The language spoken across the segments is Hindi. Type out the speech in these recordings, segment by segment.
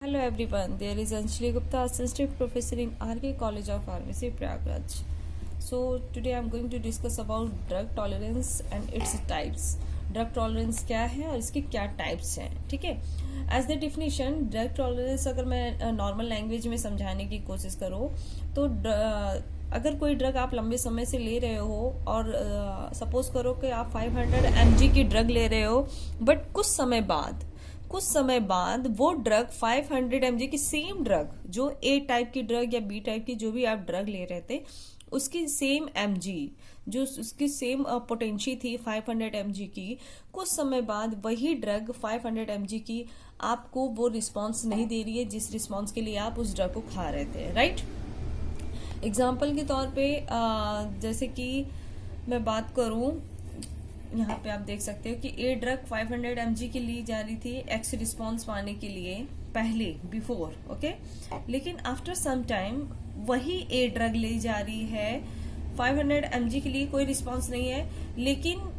Hello everyone, there is Anjali Gupta, Assistant Professor in RK College of Pharmacy, Prayagraj. So today I am going to discuss about drug tolerance and its types. Drug tolerance क्या है और इसके क्या टाइप्स हैं, ठीक है। As the definition drug tolerance अगर मैं नॉर्मल लैंग्वेज में समझाने की कोशिश करूँ तो अगर कोई ड्रग आप लंबे समय से ले रहे हो और सपोज करो कि आप 500 mg की ड्रग ले रहे हो, बट कुछ समय बाद वो ड्रग 500 mg की सेम ड्रग, जो ए टाइप की ड्रग या बी टाइप की जो भी आप ड्रग ले रहे थे, उसकी सेम mg, जो उसकी सेम पोटेंशी थी 500 mg की, कुछ समय बाद वही ड्रग 500 mg की आपको वो रिस्पॉन्स नहीं दे रही है जिस रिस्पॉन्स के लिए आप उस ड्रग को खा रहे थे, राइट। एग्जाम्पल के तौर पे जैसे कि मैं बात करूं, यहाँ पे आप देख सकते हो कि ए ड्रग 500 mg की ली जा रही थी एक्स रिस्पॉन्स पाने के लिए पहले, बिफोर, ओके। लेकिन आफ्टर सम टाइम वही ए ड्रग ली जा रही है 500 mg के लिए, कोई रिस्पॉन्स नहीं है, लेकिन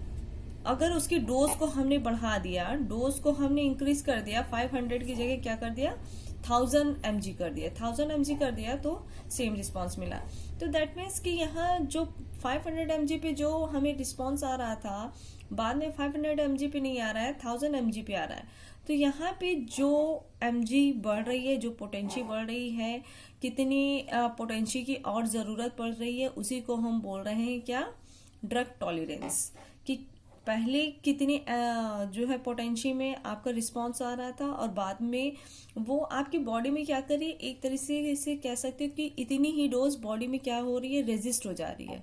अगर उसकी डोज को हमने बढ़ा दिया, डोज को हमने इंक्रीज कर दिया, 500 की जगह क्या कर दिया 1000 mg कर दिया, 1000 mg कर दिया तो सेम रिस्पॉन्स मिला। तो दैट मीन्स कि यहाँ जो 500 mg पे जो हमें रिस्पॉन्स आ रहा था, बाद में 500 mg पे नहीं आ रहा है, 1000 mg पे आ रहा है। तो यहाँ पे जो mg बढ़ रही है, जो पोटेंशी बढ़ रही है, कितनी पोटेंशी की और जरूरत पड़ रही है, उसी को हम बोल रहे हैं क्या, ड्रग टॉलरेंस। कि पहले कितनी जो है पोटेंशी में आपका रिस्पॉन्स आ रहा था और बाद में वो आपकी बॉडी में क्या कर रही है, एक तरीके से कह सकते हो कि इतनी ही डोज बॉडी में क्या हो रही है, रेजिस्ट हो जा रही है।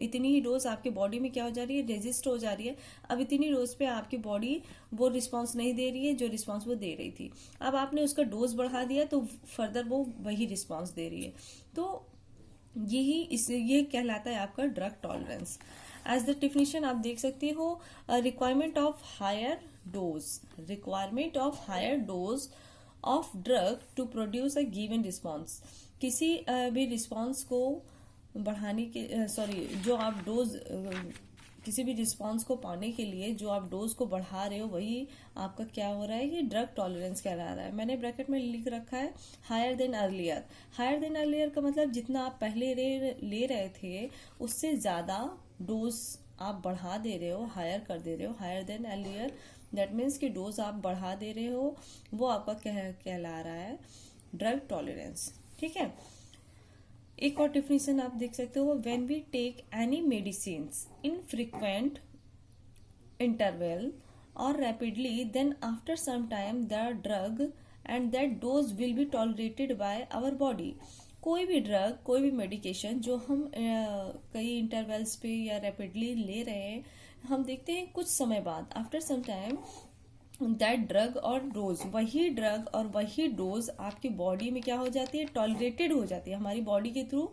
इतनी ही डोज आपके बॉडी में क्या हो जा रही है, रेजिस्ट हो जा रही है। अब इतनी डोज पे आपकी बॉडी वो रिस्पॉन्स नहीं दे रही है जो रिस्पॉन्स वो दे रही थी। अब आपने उसका डोज बढ़ा दिया तो फर्दर वो वही रिस्पॉन्स दे रही है। तो ये कहलाता है आपका drug tolerance. As the definition आप देख सकते हो, requirement of higher dose of drug to produce a given response. किसी भी रिस्पॉन्स को बढ़ाने के जो आप डोज किसी भी रिस्पॉन्स को पाने के लिए जो आप डोज को बढ़ा रहे हो, वही आपका क्या हो रहा है, ये ड्रग टॉलरेंस कहला रहा है। मैंने ब्रैकेट में लिख रखा है higher than earlier. Higher than earlier का मतलब जितना आप पहले ले रहे थे उससे ज्यादा डोज आप बढ़ा दे रहे हो, हायर कर दे रहे हो, higher than earlier. That means कि डोज आप बढ़ा दे रहे हो, वो आपका कहला रहा है ड्रग टॉलरेंस, ठीक है। एक और डेफिनेशन आप देख सकते हो, when we take any medicines in frequent interval और rapidly, then after some time the drug and that dose will be tolerated by our body. कोई भी ड्रग, कोई भी मेडिकेशन जो हम कई इंटरवल्स पे या रैपिडली ले रहे हैं, हम देखते हैं कुछ समय बाद, after some time, that drug और डोज, वही ड्रग और वही डोज आपकी बॉडी में क्या हो जाती है, टॉलरेटेड हो जाती है, हमारी बॉडी के थ्रू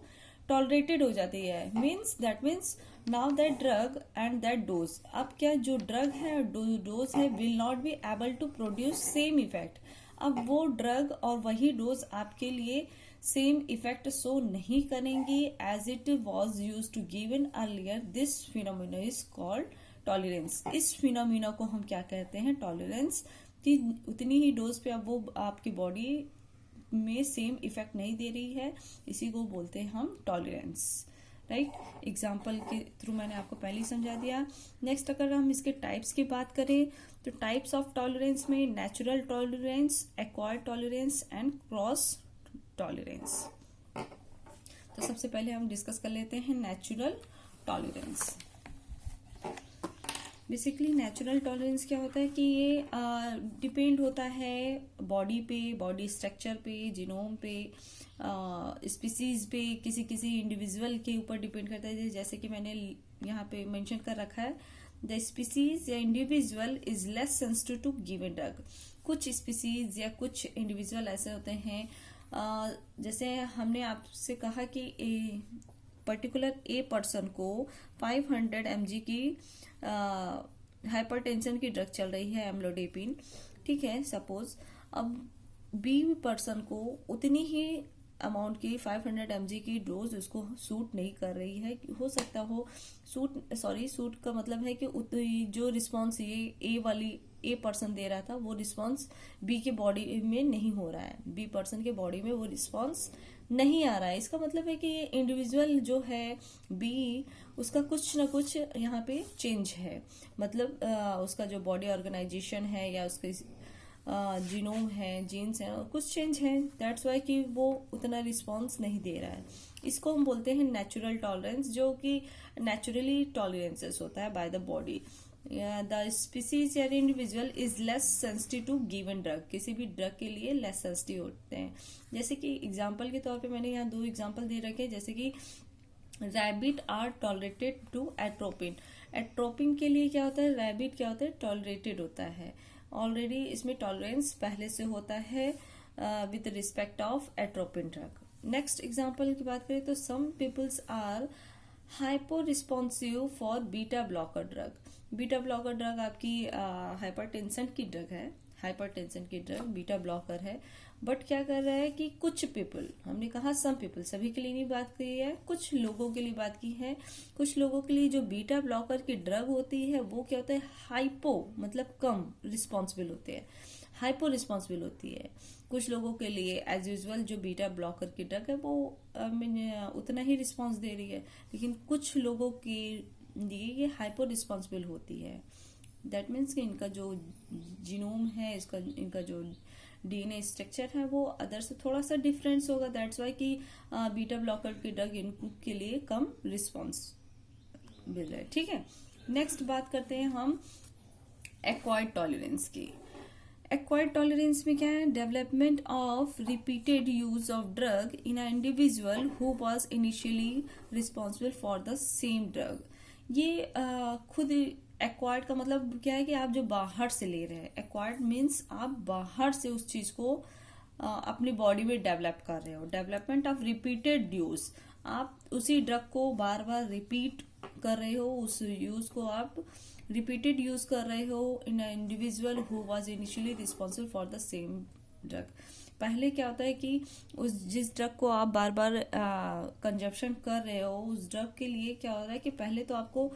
टॉलरेटेड हो जाती है। That means now that drug and that dose, अब क्या जो ड्रग है और डोज है will not be able to produce same effect. अब वो ड्रग और वही डोज आपके लिए सेम इफेक्ट शो नहीं करेंगी as it was use to given earlier. This phenomena is called tolerance. इस फिनोमिना को हम क्या कहते हैं, टॉलरेंस। कि उतनी ही डोज पे अब वो आपकी बॉडी में सेम इफेक्ट नहीं दे रही है, इसी को बोलते हैं हम टॉलरेंस, राइट। एग्जाम्पल के थ्रू मैंने आपको पहले ही समझा दिया। नेक्स्ट अगर हम इसके टाइप्स की बात करें तो टाइप्स ऑफ टॉलरेंस में natural tolerance, acquired tolerance and cross tolerance. तो सबसे पहले हम डिस्कस कर लेते हैं natural tolerance. Basically natural tolerance क्या होता है कि ये डिपेंड होता है बॉडी पे, बॉडी स्ट्रक्चर पे, जीनोम पे, स्पीसीज पे, किसी किसी इंडिविजुअल के ऊपर डिपेंड करता है। जैसे कि मैंने यहाँ पे मेंशन कर रखा है, द स्पीसीज या individual is less sensitive to given drug. कुछ स्पीसीज या कुछ इंडिविजुअल ऐसे होते हैं, जैसे हमने आपसे कहा कि पर्टिकुलर ए पर्सन को 500 mg की हाइपरटेंशन की ड्रग चल रही है, एम्लोडेपिन, ठीक है सपोज। अब बी पर्सन को उतनी ही अमाउंट की 500 mg की डोज उसको सूट नहीं कर रही है। हो सकता हो सूट का मतलब है कि जो रिस्पॉन्स ये ए वाली ए पर्सन दे रहा था वो रिस्पॉन्स बी के बॉडी में नहीं हो रहा है, बी पर्सन के बॉडी में वो रिस्पॉन्स नहीं आ रहा है। इसका मतलब है कि ये इंडिविजुअल जो है बी, उसका कुछ ना कुछ यहाँ पे चेंज है, मतलब उसका जो बॉडी ऑर्गेनाइजेशन है या उसके जीनोम है, जीन्स हैं, कुछ चेंज है, दैट्स वाई कि वो उतना रिस्पॉन्स नहीं दे रहा है। इसको हम बोलते हैं नेचुरल टॉलरेंस, जो कि नेचुरली टॉलरेंसेस होता है by the body. The species या individual is less sensitive to given drug, किसी भी ड्रग के लिए लेस सेंसिटिव होते हैं। जैसे कि एग्जाम्पल के तौर पे मैंने यहाँ 2 एग्जाम्पल दे रखे हैं, जैसे कि rabbit are tolerated to atropine. Atropine के लिए क्या होता है, रैबिट क्या होता है, टॉलरेटेड होता है, ऑलरेडी इसमें टॉलरेंस पहले से होता है with respect of atropine drug. Next example की बात करें तो some peoples are hypo responsive for beta blocker drug. Beta blocker drug आपकी हाइपरटेंशन की ड्रग है, हाइपरटेंशन की ड्रग बीटा ब्लॉकर है, बट क्या कर रहा है कि कुछ पीपल, हमने कहा सम पीपल, सभी के लिए नहीं बात की है, कुछ लोगों के लिए बात की है। कुछ लोगों के लिए जो बीटा ब्लॉकर की ड्रग होती है वो क्या होता है, हाइपो मतलब कम रिस्पॉन्सिबल होते हैं, हाइपो रिस्पॉन्सिबल होती है। कुछ लोगों के लिए एज यूजुअल जो बीटा ब्लॉकर की ड्रग है वो उतना ही रिस्पॉन्स दे रही है, लेकिन कुछ लोगों के लिए ये हाइपो रिस्पॉन्सिबल होती है। दैट मीन्स कि इनका जो जीनोम है, इनका जो डीएनए स्ट्रक्चर है वो अदर से थोड़ा सा डिफरेंस होगा, दैट्स वाई कि बीटा ब्लॉकर की ड्रग इनके लिए कम रिस्पॉन्स मिल रहा है। ठीक है, नेक्स्ट बात करते हैं हम एक्वायर्ड टॉलरेंस की। एक्वायर्ड टॉलरेंस में क्या है, development of repeated use of drug in a individual who was initially responsible for the same drug. ये खुद एक्वायर्ड का मतलब क्या है कि आप जो बाहर से ले रहे हैं, एक्वायर्ड मीन्स आप बाहर से उस चीज को अपनी बॉडी में डेवलप कर रहे हो। डेवलपमेंट ऑफ रिपीटेड यूज, आप उसी ड्रग को बार बार रिपीट कर रहे हो, उस यूज को आप रिपीटेड यूज कर रहे हो in a individual who was initially responsible for the same drug. पहले क्या होता है कि उस जिस ड्रग को आप बार बार कंजप्शन कर रहे हो, उस ड्रग के लिए क्या हो रहा है कि पहले तो आपको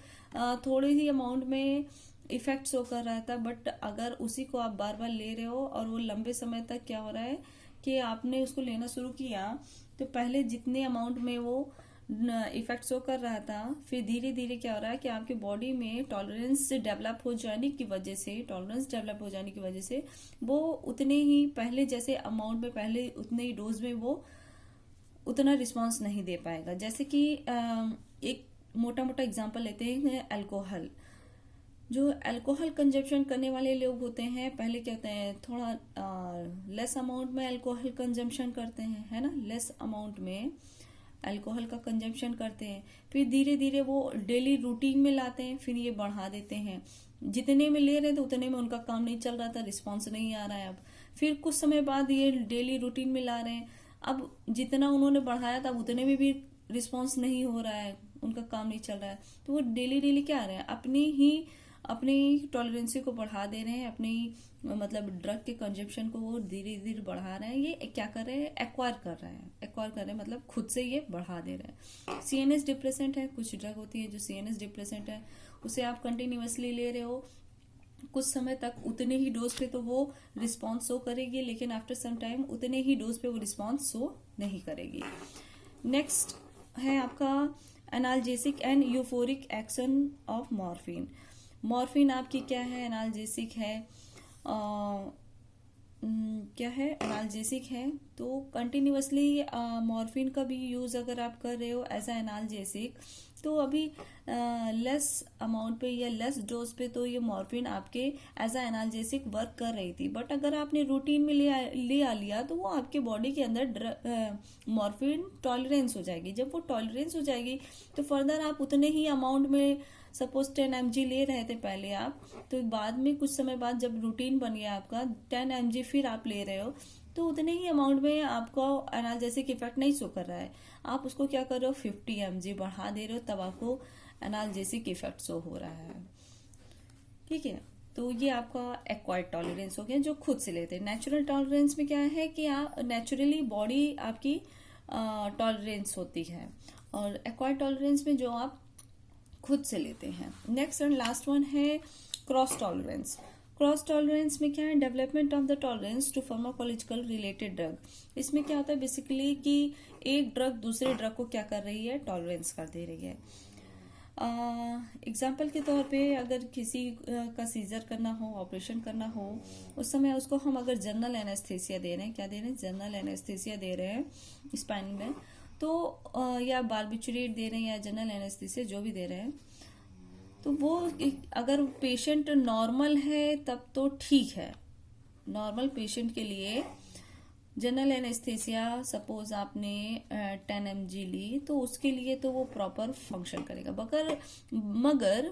थोड़ी ही अमाउंट में इफेक्ट शो कर रहा था, बट अगर उसी को आप बार बार ले रहे हो और वो लंबे समय तक क्या हो रहा है कि आपने उसको लेना शुरू किया, तो पहले जितने अमाउंट में वो इफेक्ट शो कर रहा था, फिर धीरे धीरे क्या हो रहा है कि आपकी बॉडी में टॉलरेंस डेवलप हो जाने की वजह से वो उतने ही पहले जैसे अमाउंट में, पहले उतने ही डोज में वो उतना रिस्पांस नहीं दे पाएगा। जैसे कि एक मोटा मोटा एग्जांपल लेते हैं, अल्कोहल। जो अल्कोहल कंजप्शन करने वाले लोग होते हैं, पहले क्या होते हैं, थोड़ा लेस अमाउंट में अल्कोहल कंजम्पशन करते हैं, है ना, लेस अमाउंट में अल्कोहल का कंजम्पशन करते हैं, फिर धीरे धीरे वो डेली रूटीन में लाते हैं, फिर ये बढ़ा देते हैं। जितने में ले रहे थे उतने में उनका काम नहीं चल रहा था, रिस्पॉन्स नहीं आ रहा है। अब फिर कुछ समय बाद ये डेली रूटीन में ला रहे हैं, अब जितना उन्होंने बढ़ाया था उतने में भी रिस्पॉन्स नहीं हो रहा है, उनका काम नहीं चल रहा है, तो वो डेली डेली क्या आ रहे हैं, अपनी टॉलरेंसी को बढ़ा दे रहे हैं, अपनी मतलब ड्रग के कंजप्शन को वो धीरे धीरे बढ़ा रहे हैं। ये क्या कर रहे हैं, एक्वायर कर रहे हैं, मतलब खुद से ये बढ़ा दे रहे हैं। सीएनएस डिप्रेसेंट है, कुछ ड्रग होती है जो सीएनएस डिप्रेसेंट है, उसे आप कंटिन्यूअसली ले रहे हो कुछ समय तक, उतने ही डोज पे तो वो रिस्पॉन्स शो करेगी, लेकिन आफ्टर सम टाइम उतने ही डोज पे वो रिस्पॉन्स शो नहीं करेगी। नेक्स्ट है आपका analgesic and euphoric action of morphine. Morphine आपकी क्या है, एनाल्जेसिक है, क्या है, एनाल्जेसिक है। तो कंटिन्यूअसली मॉर्फिन का भी यूज अगर आप कर रहे हो एज अ एनाल्जेसिक, तो अभी लेस अमाउंट पे या लेस डोज पे तो ये मॉर्फिन आपके एज अ एनाल्जेसिक वर्क कर रही थी, बट अगर आपने रूटीन में ले लिया तो वो आपके बॉडी के अंदर मॉर्फिन टॉलरेंस हो जाएगी। जब वो टॉलरेंस हो जाएगी तो फर्दर आप उतने ही अमाउंट में, सपोज 10 mg ले रहे थे पहले आप, तो बाद में कुछ समय बाद जब रूटीन बन गया आपका 10 mg फिर आप ले रहे हो, तो उतने ही अमाउंट में आपको एनाल्जेसिक इफेक्ट नहीं शो कर रहा है, आप उसको क्या कर रहे हो 50 mg बढ़ा दे रहे हो, तब आपको एनाल्जेसिक इफेक्ट शो हो रहा है। ठीक है, तो ये आपका एक्वायर्ड टॉलरेंस हो गया जो खुद से लेते हैं। नेचुरल टॉलरेंस में क्या है कि आप नेचुरली बॉडी आपकी टॉलरेंस होती है, और एक्वायर्ड टॉलरेंस में जो आप खुद से लेते हैं। नेक्स्ट एंड लास्ट वन है क्रॉस टॉलरेंस। क्रॉस टॉलरेंस में क्या है, development of the tolerance to pharmacological related drug. इसमें क्या होता है बेसिकली कि एक ड्रग दूसरे ड्रग को क्या कर रही है, टॉलरेंस कर दे रही है। एग्जाम्पल के तौर पे अगर किसी का सीजर करना हो, ऑपरेशन करना हो, उस समय उसको हम अगर जनरल एनेस्थेसिया दे रहे हैं, क्या दे रहे हैं, जनरल एनेस्थेसिया दे रहे हैं स्पाइन में, तो या बारबिचुरेट दे रहे हैं या जनरल एनेस्थेसिया जो भी दे रहे हैं, तो वो अगर पेशेंट नॉर्मल है तब तो ठीक है। नॉर्मल पेशेंट के लिए जनरल एनेस्थेसिया सपोज आपने 10 mg ली तो उसके लिए तो वो प्रॉपर फंक्शन करेगा। मगर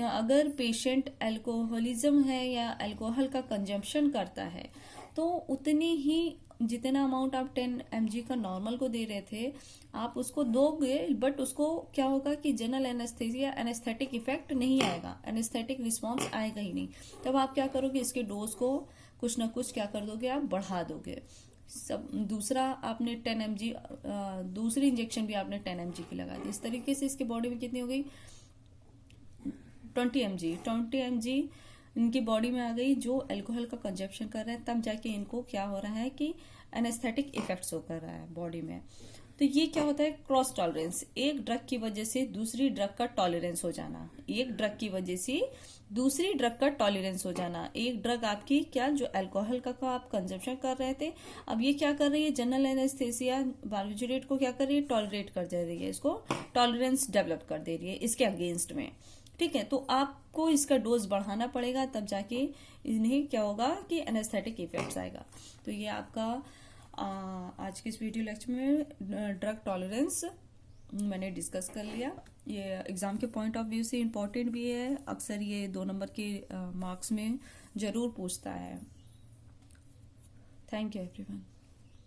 अगर पेशेंट अल्कोहलिज्म है या अल्कोहल का कंजम्पशन करता है तो उतनी ही जितना अमाउंट आप 10 mg का नॉर्मल को दे रहे थे आप उसको दोगे, बट उसको क्या होगा कि जनरल एनेस्थेसिया एनेस्थेटिक इफेक्ट नहीं आएगा, एनेस्थेटिक रिस्पॉन्स आएगा ही नहीं। तब आप क्या करोगे, इसके डोज को कुछ ना कुछ क्या कर दोगे, आप बढ़ा दोगे। सब दूसरा आपने 10 mg दूसरी इंजेक्शन भी आपने 10 mg की लगा दी। इस तरीके से इसके बॉडी में कितनी हो गई, 20 mg इनकी बॉडी में आ गई जो अल्कोहल का कंजप्शन कर रहे हैं, तब जाके इनको क्या हो रहा है कि एनेस्थेटिक इफेक्ट्स होकर रहा है बॉडी में। तो ये क्या होता है, क्रॉस टॉलरेंस, एक ड्रग की वजह से दूसरी ड्रग का टॉलरेंस हो जाना, एक ड्रग की वजह से दूसरी ड्रग का टॉलरेंस हो जाना। एक ड्रग आपकी क्या जो अल्कोहल का आप कंजप्शन कर रहे थे, अब ये क्या कर रही है, जनरल एनेस्थेसिया बारबिचुरेट को क्या कर रही है, टॉलरेट कर दे रही है, इसको टॉलरेंस डेवलप कर दे रही है इसके अगेंस्ट में। ठीक है, तो आपको इसका डोज बढ़ाना पड़ेगा, तब जाके इन्हें क्या होगा कि एनेस्थेटिक इफेक्ट्स आएगा। तो ये आपका आज के इस वीडियो लेक्चर में ड्रग टॉलरेंस मैंने डिस्कस कर लिया। ये एग्जाम के पॉइंट ऑफ व्यू से इम्पोर्टेंट भी है, अक्सर ये 2 नंबर के मार्क्स में जरूर पूछता है। Thank you everyone.